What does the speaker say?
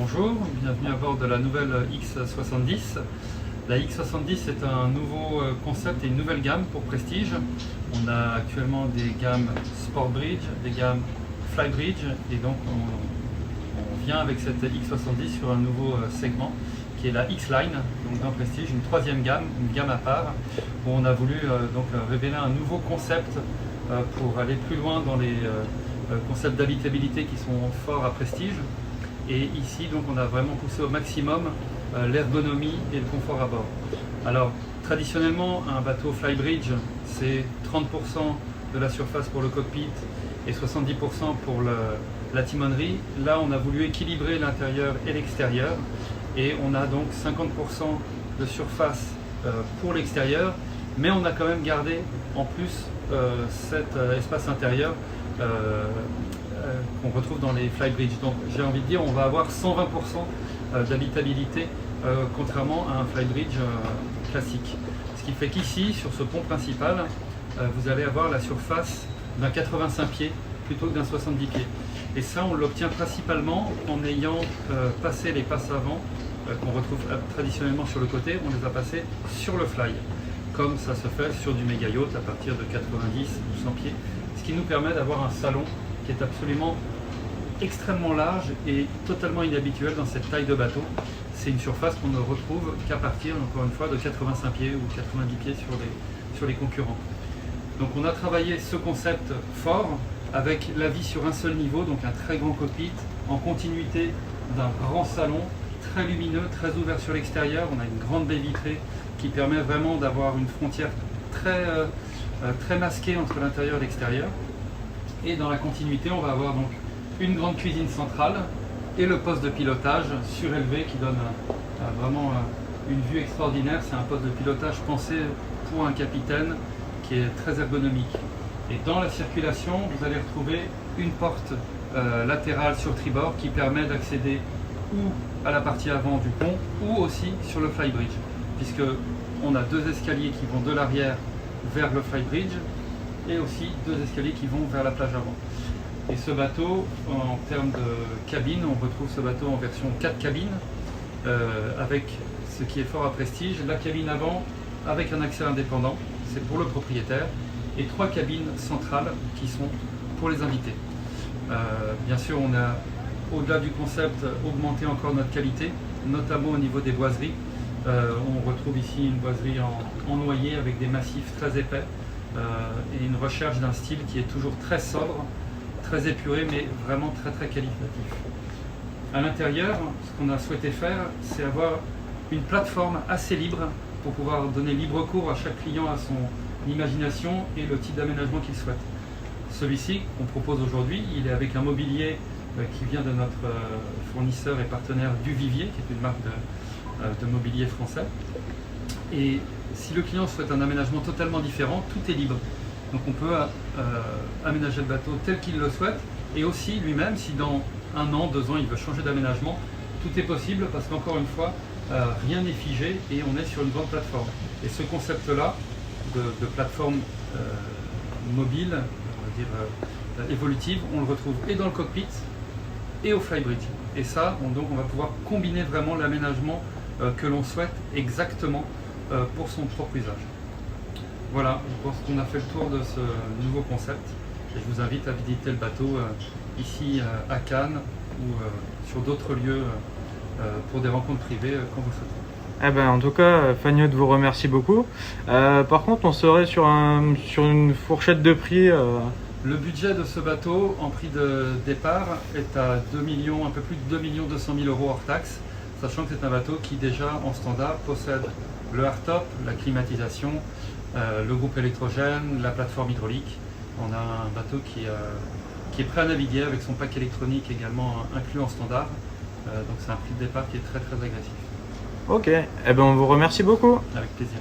Bonjour, bienvenue à bord de la nouvelle X70. La X70 est un nouveau concept et une nouvelle gamme pour Prestige. On a actuellement des gammes Sport Bridge, des gammes Fly Bridge, et donc on vient avec cette X70 sur un nouveau segment qui est la X-Line, donc dans Prestige, une troisième gamme, une gamme à part, où on a voulu révéler un nouveau concept pour aller plus loin dans les concepts d'habitabilité qui sont forts à Prestige. Et ici, donc, on a vraiment poussé au maximum l'ergonomie et le confort à bord. Alors, traditionnellement, un bateau Flybridge, c'est 30% de la surface pour le cockpit et 70% pour la timonerie. Là, on a voulu équilibrer l'intérieur et l'extérieur. Et on a donc 50% de surface pour l'extérieur, mais on a quand même gardé en plus cet espace intérieur qu'on retrouve dans les Flybridge. Donc j'ai envie de dire on va avoir 120% d'habitabilité contrairement à un Flybridge classique. Ce qui fait qu'ici, sur ce pont principal, vous allez avoir la surface d'un 85 pieds plutôt que d'un 70 pieds. Et ça, on l'obtient principalement en ayant passé les passes avant qu'on retrouve traditionnellement sur le côté, on les a passés sur le fly, comme ça se fait sur du méga yacht à partir de 90 ou 100 pieds, ce qui nous permet d'avoir un salon qui est absolument extrêmement large et totalement inhabituel dans cette taille de bateau. C'est une surface qu'on ne retrouve qu'à partir, encore une fois, de 85 pieds ou 90 pieds sur les concurrents. Donc on a travaillé ce concept fort avec la vie sur un seul niveau, donc un très grand cockpit, en continuité d'un grand salon, très lumineux, très ouvert sur l'extérieur. On a une grande baie vitrée qui permet vraiment d'avoir une frontière très masquée entre l'intérieur et l'extérieur. Et dans la continuité, on va avoir donc une grande cuisine centrale et le poste de pilotage surélevé qui donne vraiment une vue extraordinaire. C'est un poste de pilotage pensé pour un capitaine qui est très ergonomique. Et dans la circulation, vous allez retrouver une porte latérale sur tribord qui permet d'accéder ou à la partie avant du pont ou aussi sur le Flybridge, puisque on a deux escaliers qui vont de l'arrière vers le Flybridge et aussi deux escaliers qui vont vers la plage avant. Et ce bateau, en termes de cabine, on retrouve ce bateau en version 4 cabines, avec ce qui est fort à Prestige, la cabine avant avec un accès indépendant, c'est pour le propriétaire, et 3 cabines centrales qui sont pour les invités. Bien sûr, on a, au-delà du concept, augmenté encore notre qualité, notamment au niveau des boiseries. On retrouve ici une boiserie en noyer avec des massifs très épais, et une recherche d'un style qui est toujours très sobre, très épuré, mais vraiment très qualitatif. À l'intérieur, ce qu'on a souhaité faire, c'est avoir une plateforme assez libre pour pouvoir donner libre cours à chaque client à son imagination et le type d'aménagement qu'il souhaite. Celui-ci qu'on propose aujourd'hui, il est avec un mobilier qui vient de notre fournisseur et partenaire Duvivier, qui est une marque de mobilier français. Et si le client souhaite un aménagement totalement différent, tout est libre. Donc on peut aménager le bateau tel qu'il le souhaite, et aussi lui-même, si dans 1 an, 2 ans, il veut changer d'aménagement, tout est possible parce qu'encore une fois, rien n'est figé et on est sur une grande plateforme. Et ce concept-là de plateforme mobile, on va dire évolutive, on le retrouve et dans le cockpit et au Flybridge. Et ça, donc on va pouvoir combiner vraiment l'aménagement que l'on souhaite exactement pour son propre usage. Voilà, je pense qu'on a fait le tour de ce nouveau concept et je vous invite à visiter le bateau ici à Cannes ou sur d'autres lieux pour des rencontres privées quand vous le souhaitez. Eh ben, en tout cas, Fagnot vous remercie beaucoup. Par contre, on serait sur une fourchette de prix. Le budget de ce bateau en prix de départ est à 2 millions, un peu plus de 2 200 000 € hors taxe, sachant que c'est un bateau qui déjà en standard possède le hardtop, la climatisation, le groupe électrogène, la plateforme hydraulique. On a un bateau qui est prêt à naviguer avec son pack électronique également inclus en standard. Donc c'est un prix de départ qui est très agressif. Ok, eh ben, on vous remercie beaucoup. Avec plaisir.